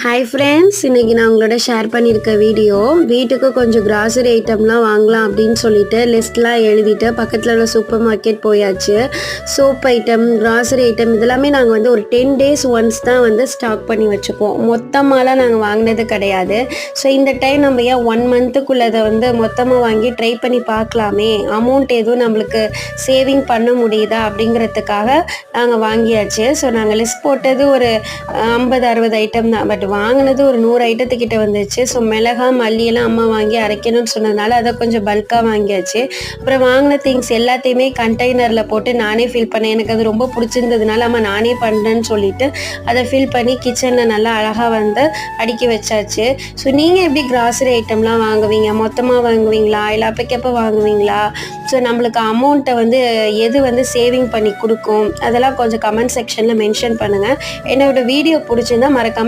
Hi friends, இன்றைக்கி நான் உங்களோட ஷேர் பண்ணியிருக்க வீடியோ வீட்டுக்கு கொஞ்சம் கிராசரி ஐட்டம்லாம் வாங்கலாம் அப்படின்னு சொல்லிட்டு லிஸ்ட்லாம் எழுதிட்டு பக்கத்தில் உள்ள சூப்பர் மார்க்கெட் போயாச்சு. சோப் ஐட்டம், கிராசரி ஐட்டம் இதெல்லாமே நாங்கள் வந்து ஒரு 10 days ஒன்ஸ் தான் வந்து ஸ்டாக் பண்ணி வச்சுப்போம். மொத்தமாலாம் நாங்கள் வாங்கினது கிடையாது. ஸோ இந்த டைம் நம்ம ஏன் 1 மந்த்துக்குள்ளதை வந்து மொத்தமாக வாங்கி ட்ரை பண்ணி பார்க்கலாமே, அமௌண்ட் எதுவும் நம்மளுக்கு சேவிங் பண்ண முடியுதா அப்படிங்கிறதுக்காக நாங்கள் வாங்கியாச்சு. ஸோ நாங்கள் லிஸ்ட் போட்டது ஒரு 50-60 ஐட்டம் தான், பட் வாங்கினது ஒரு 100 ஐட்டத்துக்கிட்ட வந்துச்சு. ஸோ மிளகா மல்லியெல்லாம் அம்மா வாங்கி அரைக்கணும்னு சொன்னதுனால அதை கொஞ்சம் பல்காக வாங்கியாச்சு. அப்புறம் வாங்கின திங்ஸ் எல்லாத்தையுமே கண்டெய்னரில் போட்டு நானே ஃபில் பண்ணேன். எனக்கு அது ரொம்ப பிடிச்சிருந்ததுனால அம்மா நானே பண்ணுறேன்னு சொல்லிட்டு அதை ஃபில் பண்ணி கிச்சனில் நல்லா அழகாக வந்து அடுக்கி வச்சாச்சு. ஸோ நீங்கள் எப்படி கிராசரி ஐட்டம்லாம் வாங்குவீங்க? மொத்தமாக வாங்குவீங்களா இல்லை அப்பக்கப்போ வாங்குவீங்களா? ஸோ நம்மளுக்கு அமௌண்ட்டை வந்து எது வந்து சேவிங் பண்ணி கொடுக்கும், அதெல்லாம் கொஞ்சம் கமெண்ட் செக்ஷனில் மென்ஷன் பண்ணுங்கள். என்னோடய வீடியோ பிடிச்சிருந்தா மறக்காமல்